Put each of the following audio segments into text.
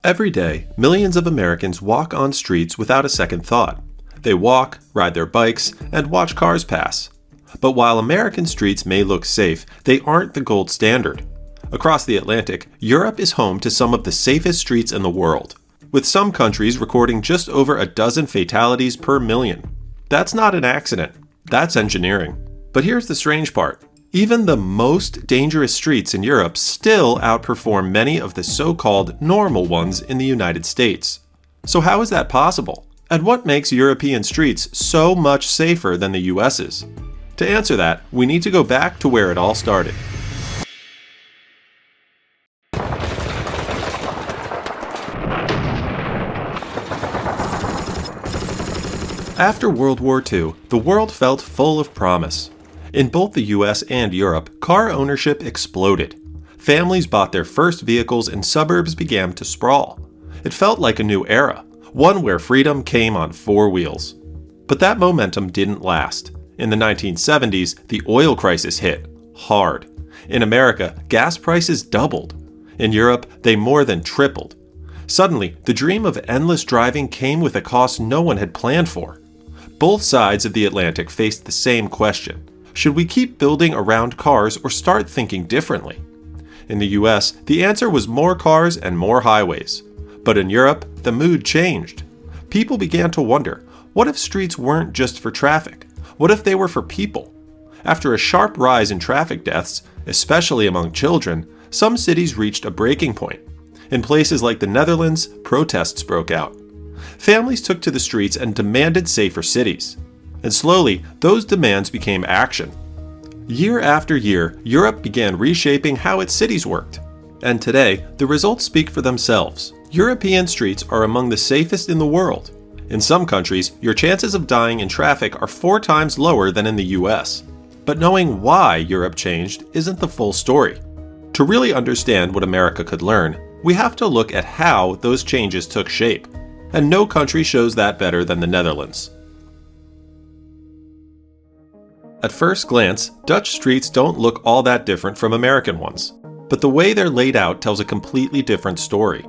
Every day, millions of Americans walk on streets without a second thought. They walk, ride their bikes, and watch cars pass. But while American streets may look safe, they aren't the gold standard. Across the Atlantic, Europe is home to some of the safest streets in the world, with some countries recording just over a dozen fatalities per million. That's not an accident, that's engineering. But here's the strange part. Even the most dangerous streets in Europe still outperform many of the so-called normal ones in the United States. So how is that possible? And what makes European streets so much safer than the US's? To answer that, we need to go back to where it all started. After World War II, the world felt full of promise. In both the US and Europe, car ownership exploded. Families bought their first vehicles and suburbs began to sprawl. It felt like a new era, one where freedom came on four wheels. But that momentum didn't last. In the 1970s, the oil crisis hit hard. In America, gas prices doubled. In Europe, they more than tripled. Suddenly, the dream of endless driving came with a cost no one had planned for. Both sides of the Atlantic faced the same question. Should we keep building around cars or start thinking differently? In the US, the answer was more cars and more highways. But in Europe, the mood changed. People began to wonder, what if streets weren't just for traffic? What if they were for people? After a sharp rise in traffic deaths, especially among children, some cities reached a breaking point. In places like the Netherlands, protests broke out. Families took to the streets and demanded safer cities. And slowly, those demands became action. Year after year, Europe began reshaping how its cities worked. And today, the results speak for themselves. European streets are among the safest in the world. In some countries, your chances of dying in traffic are 4 times lower than in the US. But knowing why Europe changed isn't the full story. To really understand what America could learn, we have to look at how those changes took shape. And no country shows that better than the Netherlands. At first glance, Dutch streets don't look all that different from American ones. But the way they're laid out tells a completely different story.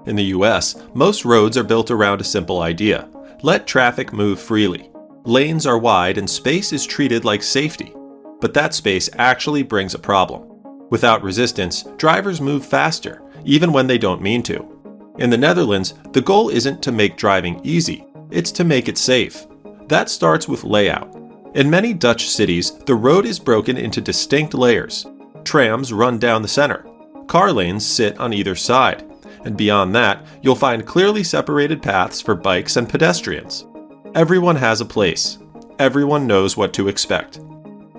In the US, most roads are built around a simple idea. Let traffic move freely. Lanes are wide and space is treated like safety. But that space actually brings a problem. Without resistance, drivers move faster, even when they don't mean to. In the Netherlands, the goal isn't to make driving easy, it's to make it safe. That starts with layout. In many Dutch cities, the road is broken into distinct layers. Trams run down the center. Car lanes sit on either side. And beyond that, you'll find clearly separated paths for bikes and pedestrians. Everyone has a place. Everyone knows what to expect.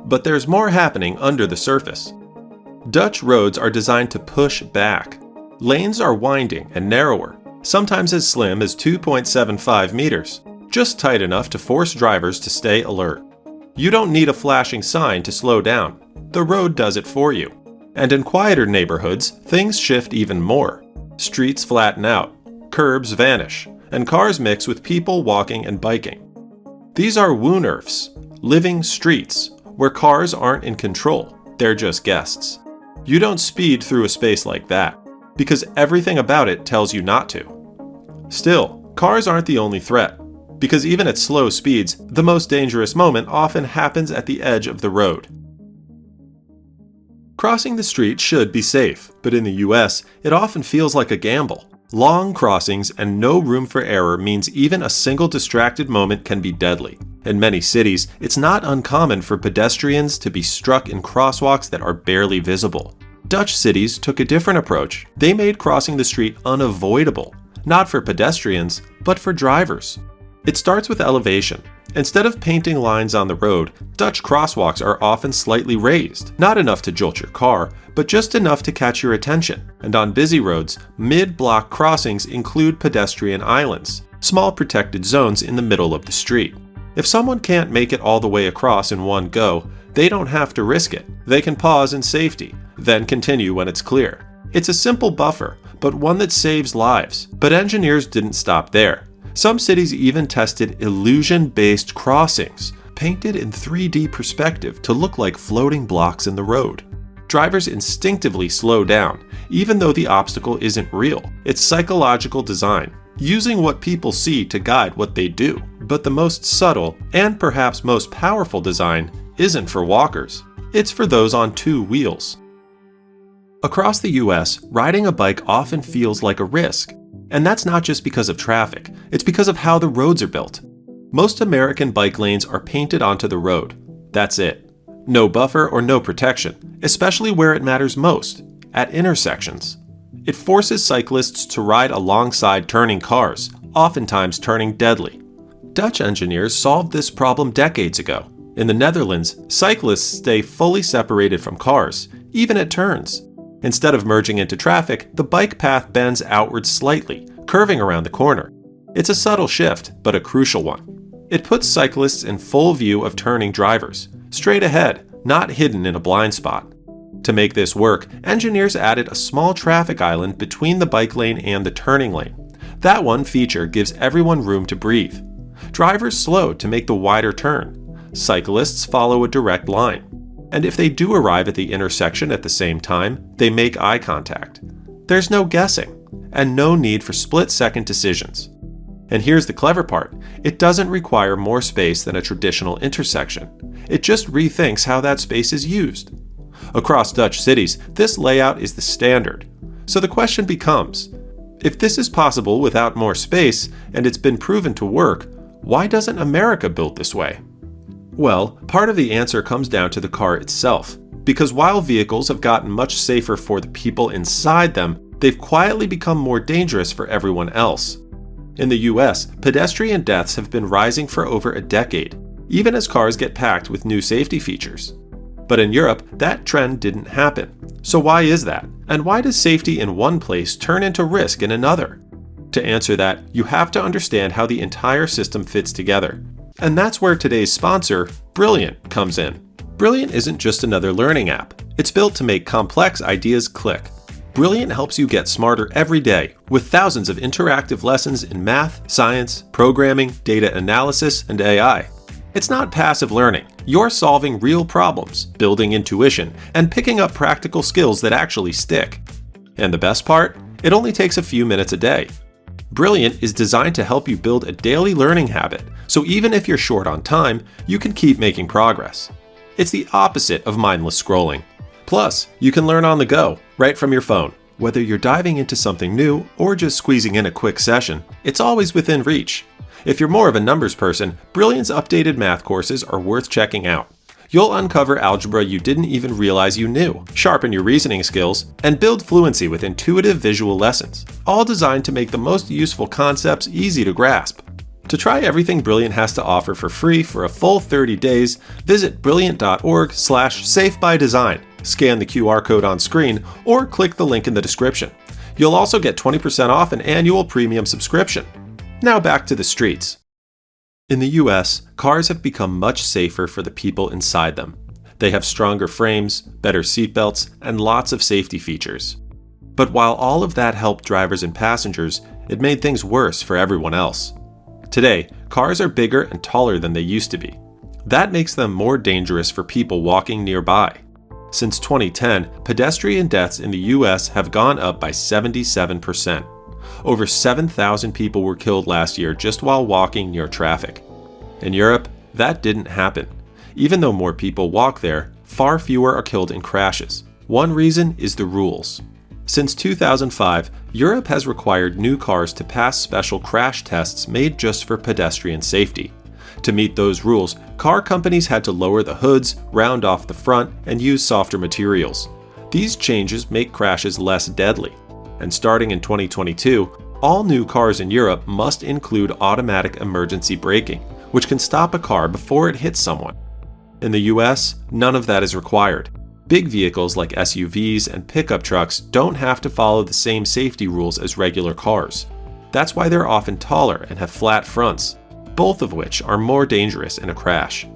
But there's more happening under the surface. Dutch roads are designed to push back. Lanes are winding and narrower, sometimes as slim as 2.75 meters, just tight enough to force drivers to stay alert. You don't need a flashing sign to slow down. The road does it for you. And in quieter neighborhoods, things shift even more. Streets flatten out, curbs vanish, and cars mix with people walking and biking. These are Woonerfs, living streets, where cars aren't in control, they're just guests. You don't speed through a space like that, because everything about it tells you not to. Still, cars aren't the only threat. Because even at slow speeds, the most dangerous moment often happens at the edge of the road. Crossing the street should be safe, but in the US, it often feels like a gamble. Long crossings and no room for error means even a single distracted moment can be deadly. In many cities, it's not uncommon for pedestrians to be struck in crosswalks that are barely visible. Dutch cities took a different approach. They made crossing the street unavoidable, not for pedestrians, but for drivers. It starts with elevation. Instead of painting lines on the road, Dutch crosswalks are often slightly raised, not enough to jolt your car, but just enough to catch your attention. And on busy roads, mid-block crossings include pedestrian islands, small protected zones in the middle of the street. If someone can't make it all the way across in one go, they don't have to risk it. They can pause in safety, then continue when it's clear. It's a simple buffer, but one that saves lives. But engineers didn't stop there. Some cities even tested illusion-based crossings, painted in 3D perspective to look like floating blocks in the road. drivers instinctively slow down, even though the obstacle isn't real. It's psychological design, using what people see to guide what they do. But the most subtle, and perhaps most powerful design isn't for walkers. It's for those on two wheels. Across the US, riding a bike often feels like a risk. And that's not just because of traffic, it's because of how the roads are built. Most American bike lanes are painted onto the road. That's it. No buffer or no protection, especially where it matters most, at intersections. It forces cyclists to ride alongside turning cars, oftentimes turning deadly. Dutch engineers solved this problem decades ago. In the Netherlands, cyclists stay fully separated from cars, even at turns. Instead of merging into traffic, the bike path bends outward slightly, curving around the corner. It's a subtle shift, but a crucial one. It puts cyclists in full view of turning drivers, straight ahead, not hidden in a blind spot. To make this work, engineers added a small traffic island between the bike lane and the turning lane. That one feature gives everyone room to breathe. Drivers slow to make the wider turn. Cyclists follow a direct line. And if they do arrive at the intersection at the same time, they make eye contact. There's no guessing, and no need for split-second decisions. And here's the clever part. It doesn't require more space than a traditional intersection. It just rethinks how that space is used. Across Dutch cities, this layout is the standard. So the question becomes, if this is possible without more space, and it's been proven to work, why doesn't America build this way? Well, part of the answer comes down to the car itself. Because while vehicles have gotten much safer for the people inside them, they've quietly become more dangerous for everyone else. In the US, pedestrian deaths have been rising for over a decade, even as cars get packed with new safety features. But in Europe, that trend didn't happen. So why is that? And why does safety in one place turn into risk in another? To answer that, you have to understand how the entire system fits together. And that's where today's sponsor, Brilliant, comes in. Brilliant isn't just another learning app. It's built to make complex ideas click. Brilliant helps you get smarter every day with thousands of interactive lessons in math, science, programming, data analysis, and AI. It's not passive learning. You're solving real problems, building intuition, and picking up practical skills that actually stick. And the best part? It only takes a few minutes a day. Brilliant is designed to help you build a daily learning habit, so even if you're short on time, you can keep making progress. It's the opposite of mindless scrolling. Plus, you can learn on the go, right from your phone. Whether you're diving into something new or just squeezing in a quick session, it's always within reach. If you're more of a numbers person, Brilliant's updated math courses are worth checking out. You'll uncover algebra you didn't even realize you knew, sharpen your reasoning skills, and build fluency with intuitive visual lessons, all designed to make the most useful concepts easy to grasp. To try everything Brilliant has to offer for free for a full 30 days, visit brilliant.org/safebydesign, scan the QR code on screen, or click the link in the description. You'll also get 20% off an annual premium subscription. Now back to the streets. In the US, cars have become much safer for the people inside them. They have stronger frames, better seatbelts, and lots of safety features. But while all of that helped drivers and passengers, it made things worse for everyone else. Today, cars are bigger and taller than they used to be. That makes them more dangerous for people walking nearby. Since 2010, pedestrian deaths in the US have gone up by 77%. Over 7,000 people were killed last year just while walking near traffic. In Europe, that didn't happen. Even though more people walk there, far fewer are killed in crashes. One reason is the rules. Since 2005, Europe has required new cars to pass special crash tests made just for pedestrian safety. To meet those rules, car companies had to lower the hoods, round off the front, and use softer materials. These changes make crashes less deadly. And starting in 2022, all new cars in Europe must include automatic emergency braking, which can stop a car before it hits someone. In the US, none of that is required. Big vehicles like SUVs and pickup trucks don't have to follow the same safety rules as regular cars. That's why they're often taller and have flat fronts, both of which are more dangerous in a crash.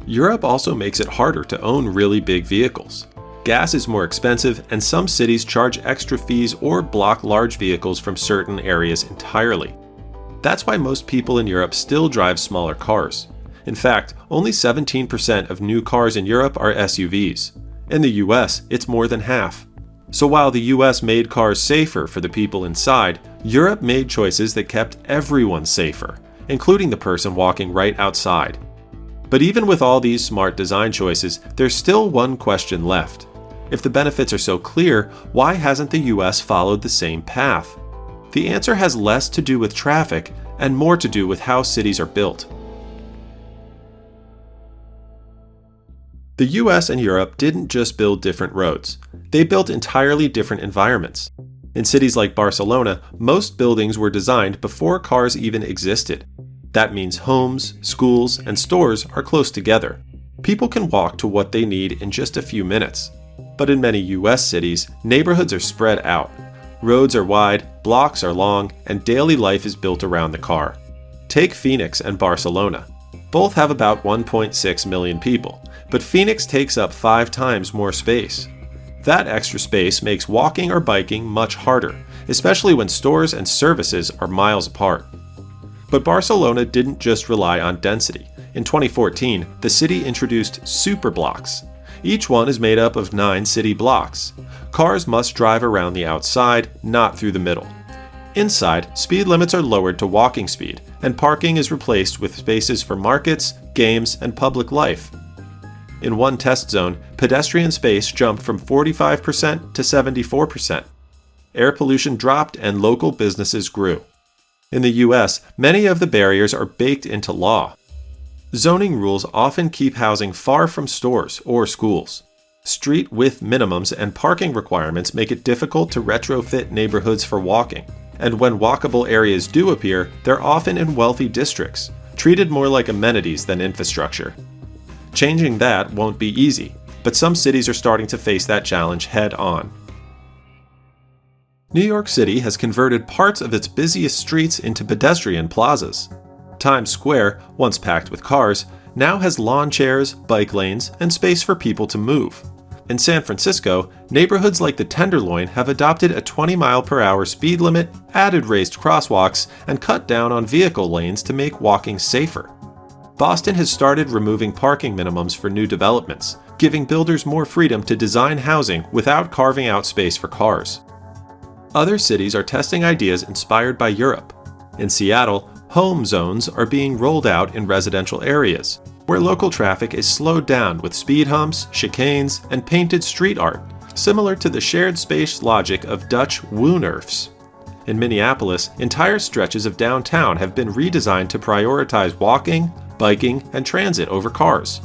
Europe also makes it harder to own really big vehicles. Gas is more expensive, and some cities charge extra fees or block large vehicles from certain areas entirely. That's why most people in Europe still drive smaller cars. In fact, only 17% of new cars in Europe are SUVs. In the US, it's more than half. So while the US made cars safer for the people inside, Europe made choices that kept everyone safer, including the person walking right outside. But even with all these smart design choices, there's still one question left. If the benefits are so clear, why hasn't the US followed the same path? The answer has less to do with traffic and more to do with how cities are built. The US and Europe didn't just build different roads, they built entirely different environments. In cities like Barcelona, most buildings were designed before cars even existed. That means homes, schools, and stores are close together. People can walk to what they need in just a few minutes. But in many US cities, neighborhoods are spread out. Roads are wide, blocks are long, and daily life is built around the car. Take Phoenix and Barcelona. Both have about 1.6 million people, but Phoenix takes up 5 times more space. That extra space makes walking or biking much harder, especially when stores and services are miles apart. But Barcelona didn't just rely on density. In 2014, the city introduced superblocks. Each one is made up of 9 city blocks. Cars must drive around the outside, not through the middle. Inside, speed limits are lowered to walking speed, and parking is replaced with spaces for markets, games, and public life. In one test zone, pedestrian space jumped from 45% to 74%. Air pollution dropped and local businesses grew. In the US, many of the barriers are baked into law. Zoning rules often keep housing far from stores or schools. Street width minimums and parking requirements make it difficult to retrofit neighborhoods for walking. And when walkable areas do appear, they're often in wealthy districts, treated more like amenities than infrastructure. Changing that won't be easy, but some cities are starting to face that challenge head on. New York City has converted parts of its busiest streets into pedestrian plazas. Times Square, once packed with cars, now has lawn chairs, bike lanes, and space for people to move. In San Francisco, neighborhoods like the Tenderloin have adopted a 20-mile-per-hour speed limit, added raised crosswalks, and cut down on vehicle lanes to make walking safer. Boston has started removing parking minimums for new developments, giving builders more freedom to design housing without carving out space for cars. Other cities are testing ideas inspired by Europe. In Seattle, home zones are being rolled out in residential areas, where local traffic is slowed down with speed humps, chicanes, and painted street art, similar to the shared space logic of Dutch woonerfs. In Minneapolis, entire stretches of downtown have been redesigned to prioritize walking, biking, and transit over cars.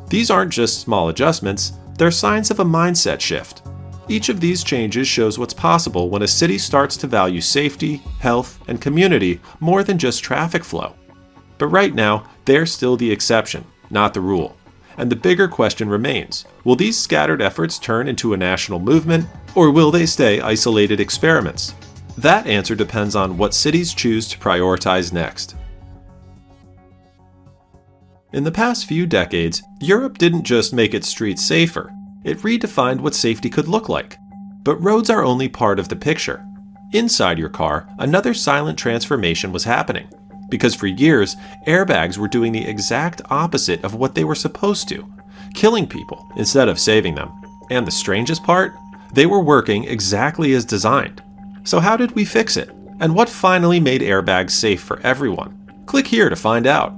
These aren't just small adjustments, they're signs of a mindset shift. Each of these changes shows what's possible when a city starts to value safety, health, and community more than just traffic flow. But right now, they're still the exception, not the rule. And the bigger question remains, will these scattered efforts turn into a national movement, or will they stay isolated experiments? That answer depends on what cities choose to prioritize next. In the past few decades, Europe didn't just make its streets safer, it redefined what safety could look like. But roads are only part of the picture. Inside your car, another silent transformation was happening. Because for years, airbags were doing the exact opposite of what they were supposed to, killing people instead of saving them. And the strangest part? They were working exactly as designed. So how did we fix it? And what finally made airbags safe for everyone? Click here to find out.